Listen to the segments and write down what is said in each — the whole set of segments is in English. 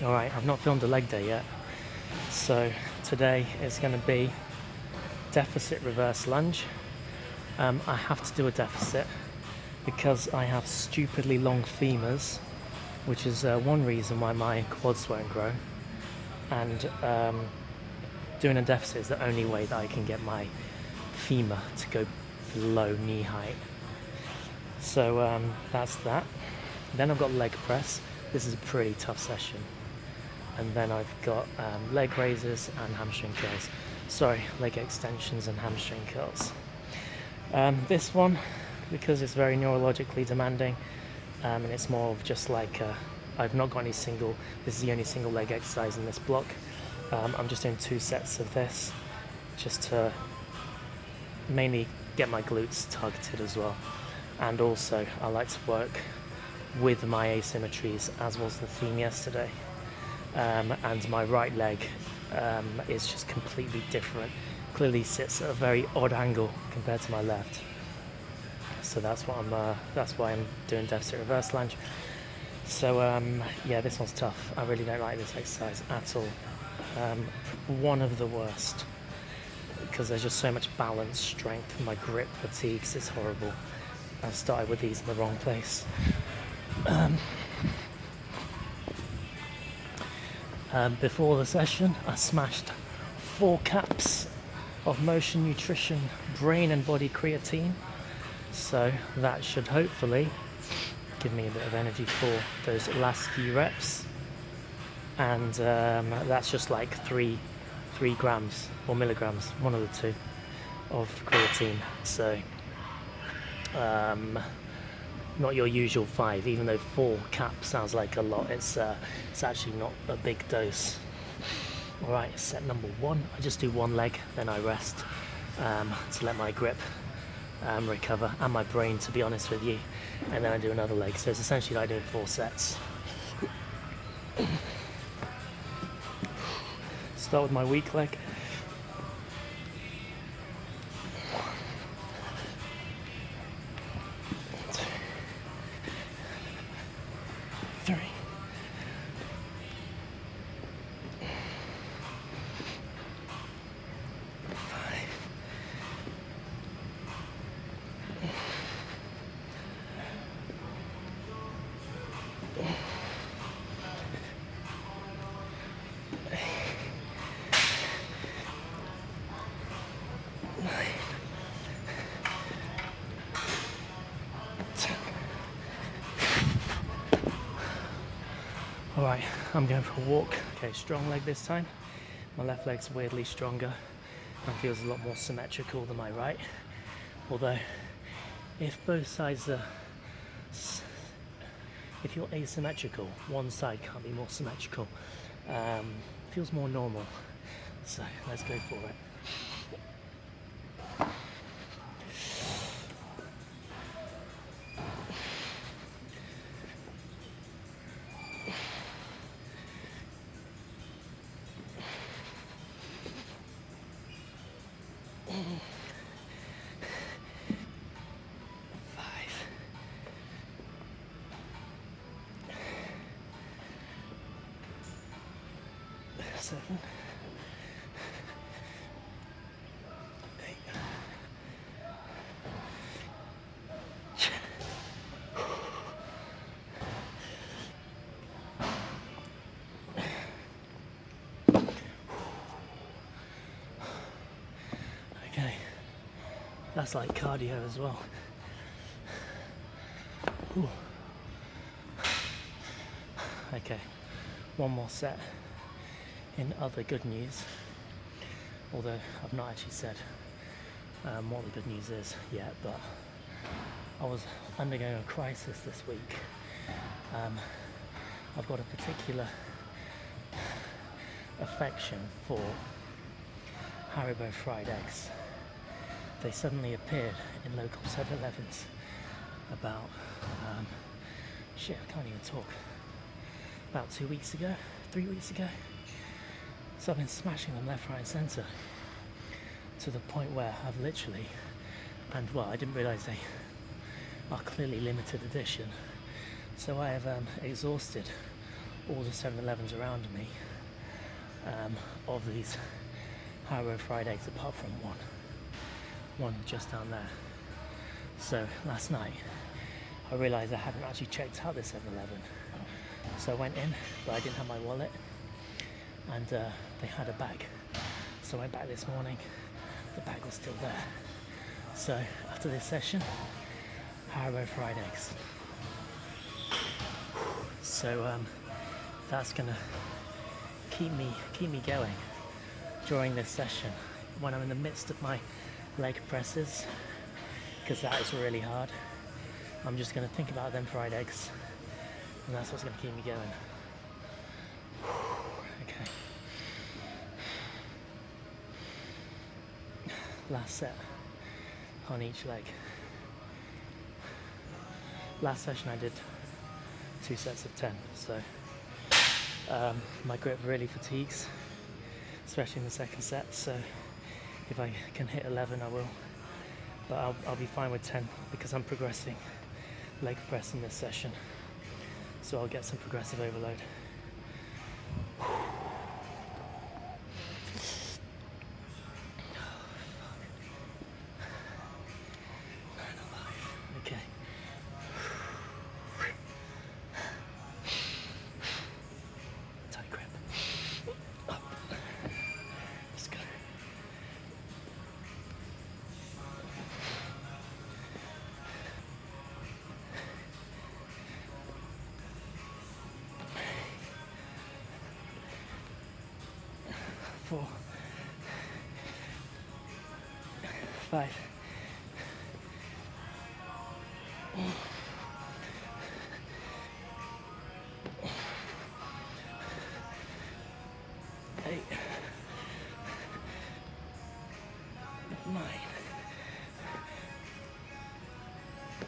Alright, I've not filmed a leg day yet, so today is going to be deficit reverse lunge. I have to do a deficit because I have stupidly long femurs, which is one reason why my quads won't grow, and doing a deficit is the only way that I can get my femur to go below knee height. So that's that. Then I've got leg press. This is a pretty tough session. And then I've got leg raises and hamstring curls. Sorry, leg extensions and hamstring curls. This one, because it's very neurologically demanding, and it's more of just like I've not got any single. This is the only single leg exercise in this block. I'm just doing 2 sets of this, just to mainly get my glutes targeted as well. And also, I like to work with my asymmetries, as was the theme yesterday. And my right leg is just completely different. Clearly sits at a very odd angle compared to my left. So that's what that's why I'm doing deficit reverse lunge. So yeah, this one's tough. I really don't like this exercise at all. One of the worst, because there's just so much balance, strength, my grip fatigues. It's horrible. I've started with these in the wrong place. Before the session, I smashed 4 caps of Motion Nutrition brain and body creatine, so that should hopefully give me a bit of energy for those last few reps. And that's just like 3 grams or milligrams, one of the two, of creatine. So not your usual 5, even though 4 caps sounds like a lot. It's actually not a big dose. Alright, set number 1. I just do one leg, then I rest to let my grip recover, and my brain, to be honest with you, and then I do another leg. So it's essentially like doing 4 sets. Start with my weak leg. 3. Alright, I'm going for a walk. Okay, strong leg this time. My left leg's weirdly stronger and feels a lot more symmetrical than my right. Although, if both sides are... if you're asymmetrical, one side can't be more symmetrical. Feels more normal. So, let's go for it. Seven, 8. Okay, that's like cardio as well. Ooh. Okay, one more set. In other good news, although I've not actually said what the good news is yet, but I was undergoing a crisis this week. I've got a particular affection for Haribo fried eggs. They suddenly appeared in local 7-Elevens about, shit, I can't even talk, about 2 weeks ago, 3 weeks ago. So I've been smashing them left, right and centre, to the point where I've literally, and well, I didn't realise they are clearly limited edition, so I have exhausted all the 7-Elevens around me of these Haribo fried eggs, apart from one just down there. So last night I realised I hadn't actually checked out this 7-Eleven, so I went in, but I didn't have my wallet, and they had a bag. So I went back this morning, the bag was still there. So after this session, Haribo fried eggs. So that's gonna keep me going during this session when I'm in the midst of my leg presses, because that is really hard. I'm just gonna think about them fried eggs, and that's what's gonna keep me going. Okay. Last set on each leg. Last session I did 2 sets of 10, so my grip really fatigues, especially in the second set, so if I can hit 11 I will, but I'll be fine with 10 because I'm progressing leg press in this session, so I'll get some progressive overload. Okay. Tight grip. Up. Let's go. Four. 5. 8. 9.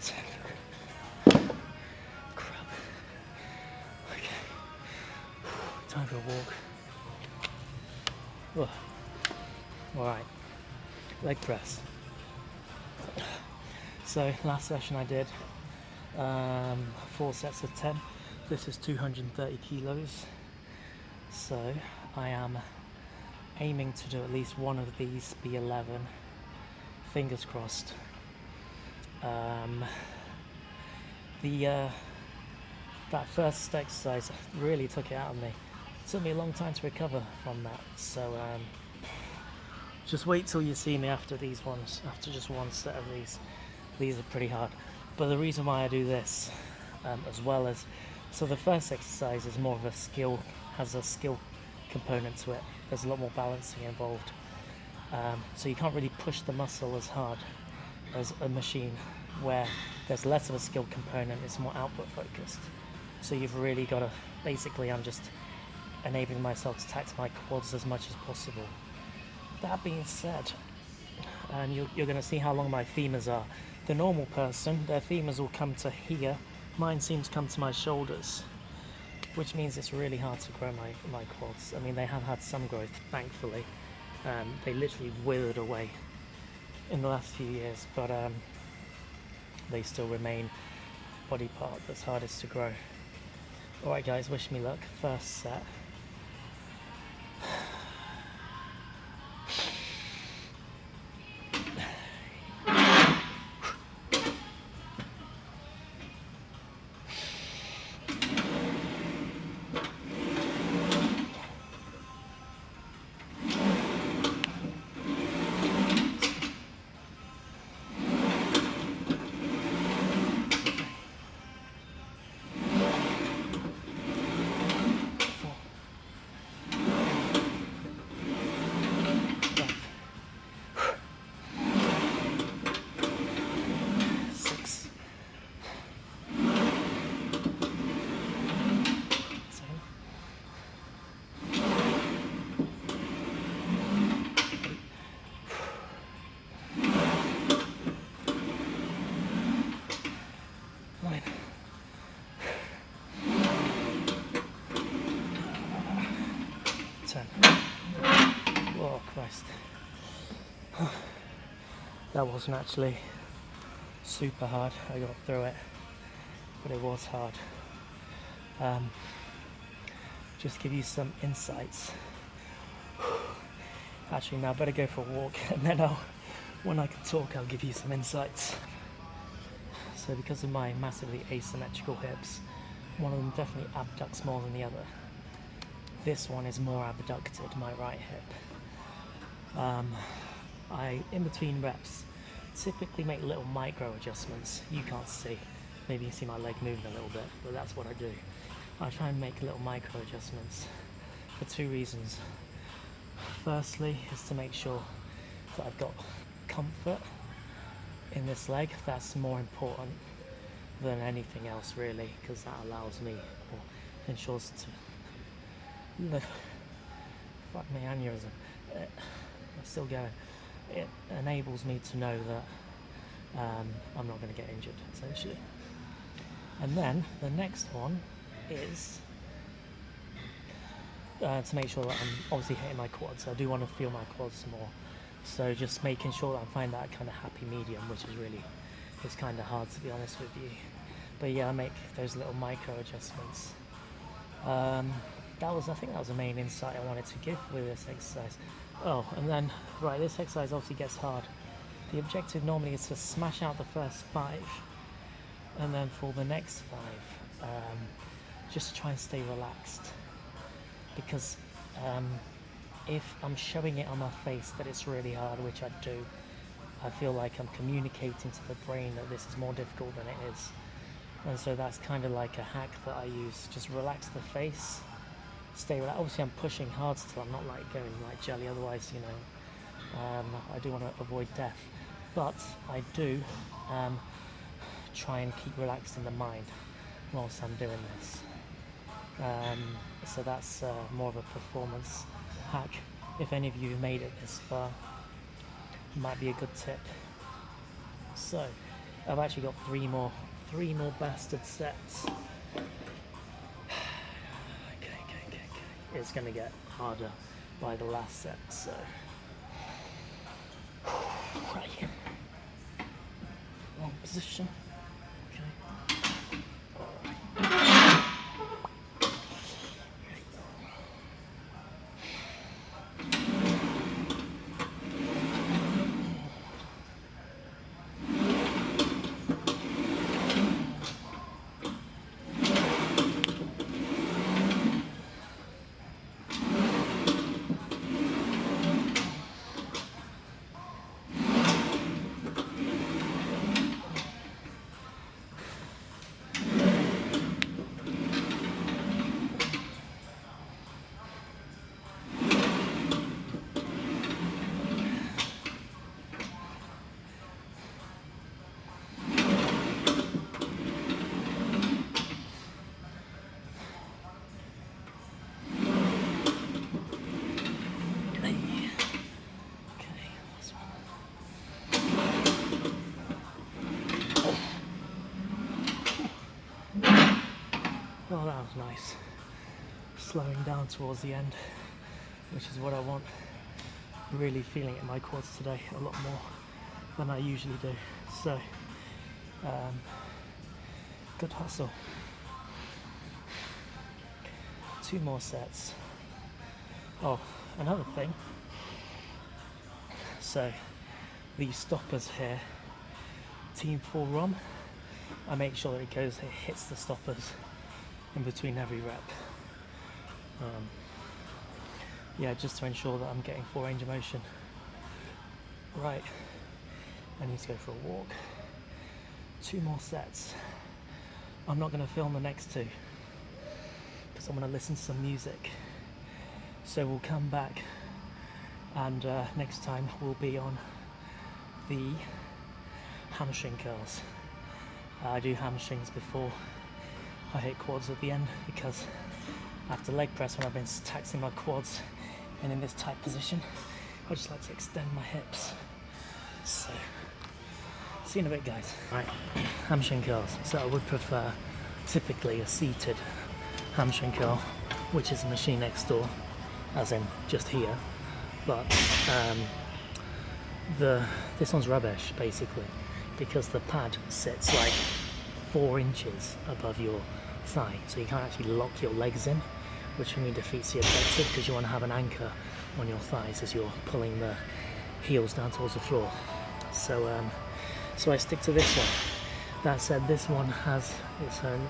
10. Crap. Okay. Time for a walk. Oh. Alright. Leg press. So last session I did 4 sets of 10. This is 230 kilos. So I am aiming to do at least one of these be 11. Fingers crossed. That first exercise really took it out of me. It took me a long time to recover from that. So just wait till you see me after these ones, after just one set of these. These are pretty hard. But the reason why I do this, as well as, so the first exercise is more of a skill, has a skill component to it. There's a lot more balancing involved. So you can't really push the muscle as hard as a machine where there's less of a skill component, it's more output focused. So you've really got to, basically I'm just enabling myself to tax my quads as much as possible. That being said, and you're going to see how long my femurs are. The normal person, their femurs will come to here. Mine seems to come to my shoulders, which means it's really hard to grow my quads. I mean, they have had some growth, thankfully. They literally withered away in the last few years, but they still remain body part that's hardest to grow. Alright guys, wish me luck. First set. Oh Christ. That wasn't actually super hard. I got through it, but it was hard. just give you some insights. Actually, now I better go for a walk, and then when I can talk, I'll give you some insights. So because of my massively asymmetrical hips, one of them definitely abducts more than the other. This one is more abducted, my right hip. I, in between reps, typically make little micro adjustments. You can't see, maybe you see my leg moving a little bit, but that's what I do. I try and make little micro adjustments for two reasons. Firstly is to make sure that I've got comfort in this leg. That's more important than anything else really, because that allows me, or ensures to fuck me aneurysm, I'm still going. It enables me to know that I'm not going to get injured, essentially. And then the next one is to make sure that I'm obviously hitting my quads. I do want to feel my quads more, so just making sure that I find that kind of happy medium, which is really, it's kind of hard to be honest with you. But yeah, I make those little micro adjustments. I think that was the main insight I wanted to give with this exercise. Oh, and then, right, this exercise obviously gets hard. The objective normally is to smash out the first 5, and then for the next 5, just try and stay relaxed. Because if I'm showing it on my face that it's really hard, which I do, I feel like I'm communicating to the brain that this is more difficult than it is. And so that's kind of like a hack that I use. Just relax the face, stay relaxed. Obviously I'm pushing hard still, I'm not like going like jelly, otherwise, you know, I do want to avoid death. But I do try and keep relaxed in the mind whilst I'm doing this. So that's more of a performance hack. If any of you made it this far, it might be a good tip. So I've actually got three more bastard sets. Okay. It's gonna get harder by the last set, so right. Wrong position. Okay. Oh, that was nice. Slowing down towards the end, which is what I want. Really feeling it in my quads today a lot more than I usually do. So, good hustle. 2 more sets. Oh, another thing. So, these stoppers here, Team 4 ROM, I make sure that it hits the stoppers in between every rep. Yeah, just to ensure that I'm getting full range of motion. Right, I need to go for a walk. 2 more sets. I'm not going to film the next 2 because I'm going to listen to some music. So we'll come back and next time we'll be on the hamstring curls. I do hamstrings before I hit quads at the end, because after leg press, when I've been taxing my quads and in this tight position, I just like to extend my hips. So, see you in a bit, guys. Right, hamstring curls. So I would prefer typically a seated hamstring curl, which is a machine next door, as in just here. But this one's rubbish basically, because the pad sits like 4 inches above your thigh, so you can't actually lock your legs in, which for me defeats the objective because you want to have an anchor on your thighs as you're pulling the heels down towards the floor. So so I stick to this one. That said, this one has its own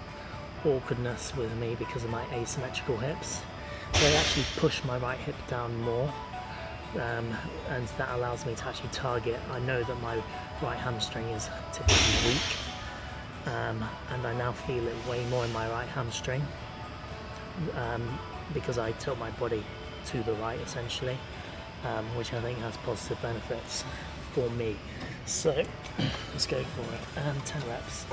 awkwardness with me because of my asymmetrical hips. They actually push my right hip down more, and that allows me to actually target. I know that my right hamstring is typically weak, and I now feel it way more in my right hamstring because I tilt my body to the right essentially, which I think has positive benefits for me. So let's go for it. 10 reps.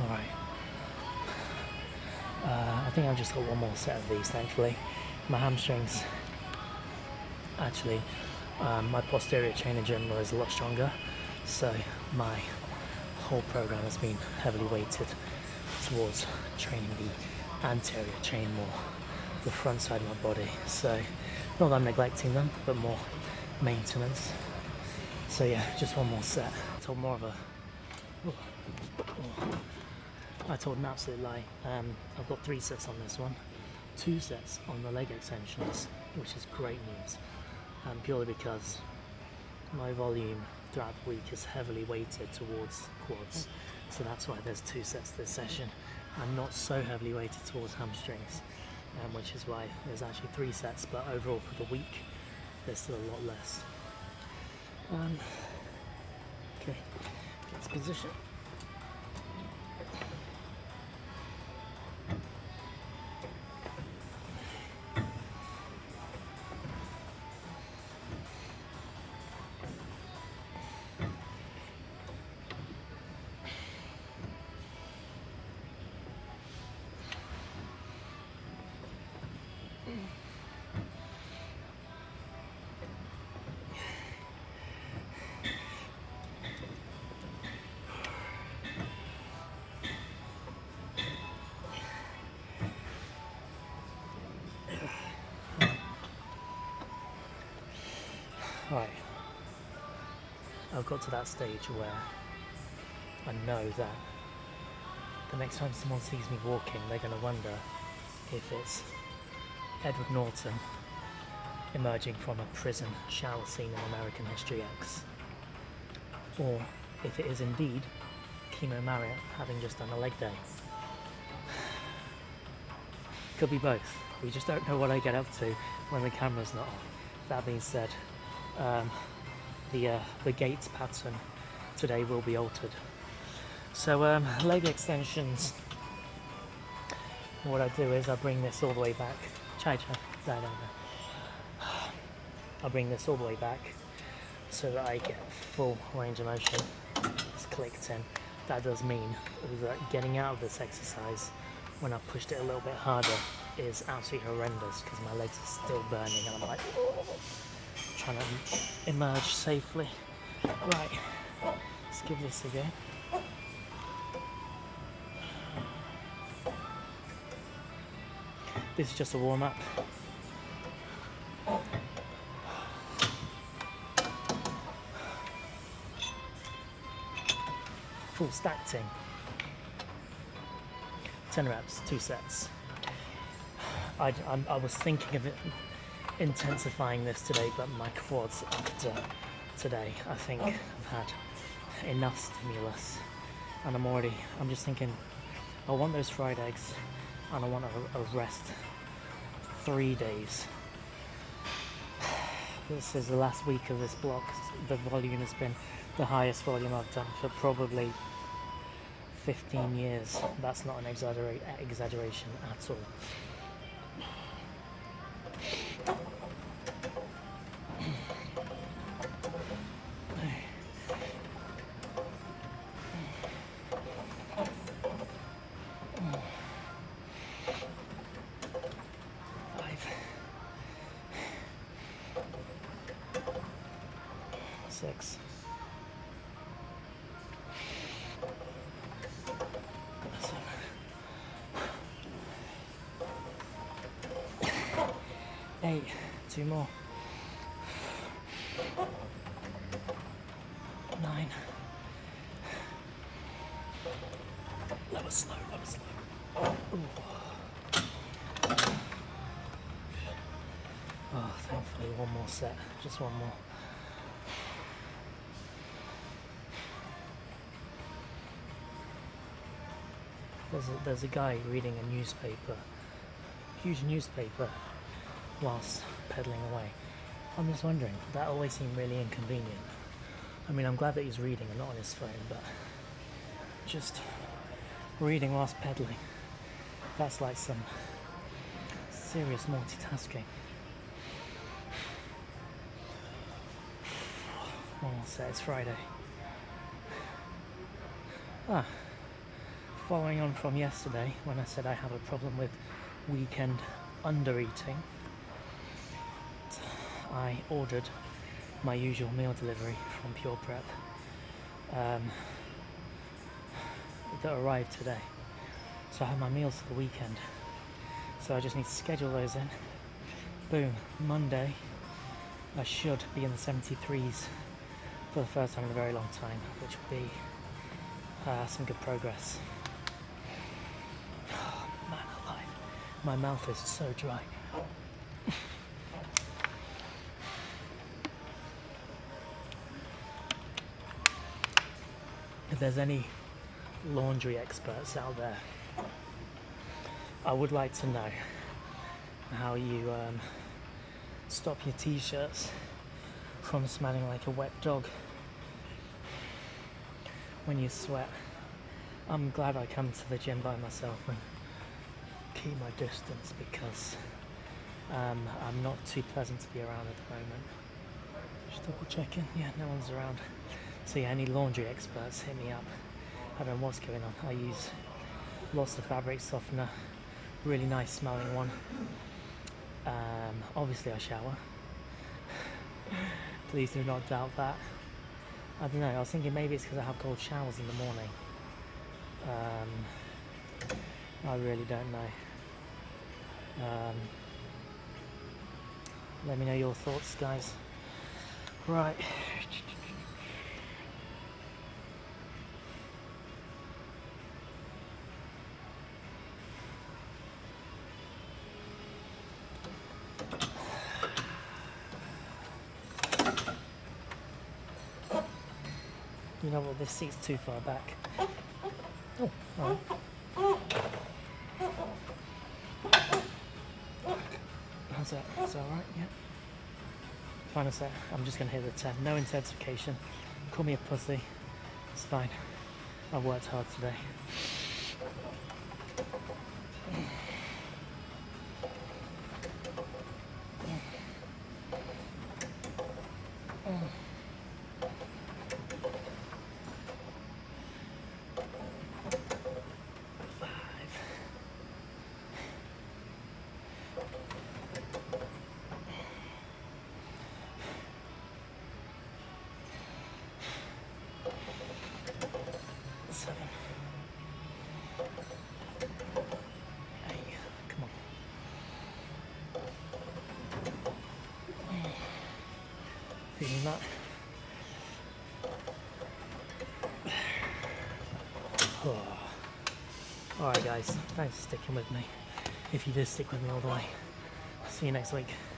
Alright, I think I've just got one more set of these, thankfully. My hamstrings, actually, my posterior chain in general is a lot stronger, so my whole program has been heavily weighted towards training the anterior chain more, the front side of my body. So not that I'm neglecting them, but more maintenance. So yeah, just one more set. Told more of a I told an absolute lie. I've got 3 sets on this one, 2 sets on the leg extensions, which is great news, purely because my volume throughout the week is heavily weighted towards quads, so that's why there's 2 sets this session, and not so heavily weighted towards hamstrings, which is why there's actually 3 sets, but overall for the week there's still a lot less. Okay, let's position. Right, I've got to that stage where I know that the next time someone sees me walking, they're going to wonder if it's Edward Norton emerging from a prison shower scene in American History X, or if it is indeed Kimo Marriott having just done a leg day. Could be both. We just don't know what I get up to when the camera's not off. That being said, the gates pattern today will be altered. So leg extensions, what I do is I bring this all the way back. I'll bring this all the way back so that I get full range of motion. It's clicked in. That does mean that getting out of this exercise when I've pushed it a little bit harder is absolutely horrendous because my legs are still burning and I'm like, oh, trying to emerge safely. Right, let's give this a go. This is just a warm-up. Full stack ting. 10 reps, 2 sets. I was thinking of it intensifying this today, but my quads after today, I think I've had enough stimulus, and I'm just thinking I want those fried eggs and I want a rest 3 days. This is the last week of this block. The volume has been the highest volume I've done for probably 15 years. That's not an exaggeration at all. 6. 7. 8. 2 more. 9. Lower slow, lower slow. Ooh. Oh, thankfully one more set, just one more. There's a guy reading a newspaper, huge newspaper, whilst pedaling away. I'm just wondering, that always seemed really inconvenient. I mean, I'm glad that he's reading and not on his phone, but just reading whilst pedaling, that's like some serious multitasking. One more set, it's Friday. Following on from yesterday, when I said I have a problem with weekend under-eating, I ordered my usual meal delivery from Pure Prep that arrived today. So I have my meals for the weekend. So I just need to schedule those in. Boom, Monday I should be in the 73s for the first time in a very long time, which will be some good progress. Oh, man alive, my mouth is so dry. If there's any laundry experts out there, I would like to know how you stop your t-shirts from smelling like a wet dog when you sweat. I'm glad I come to the gym by myself and keep my distance, because I'm not too pleasant to be around at the moment. Just double checking, yeah, no one's around. So yeah, any laundry experts, hit me up. I don't know what's going on. I use lots of fabric softener, really nice smelling one. Obviously I shower. Please do not doubt that. I don't know, I was thinking maybe it's because I have cold showers in the morning. I really don't know. Let me know your thoughts, guys. Right. You know what, this seat's too far back. Oh, alright. How's that? Is that alright? Yeah. Final set. I'm just going to hit the 10. No intensification. Call me a pussy. It's fine. I've worked hard today. Feeling that. Oh. Alright guys, thanks for sticking with me. If you did stick with me all the way, see you next week.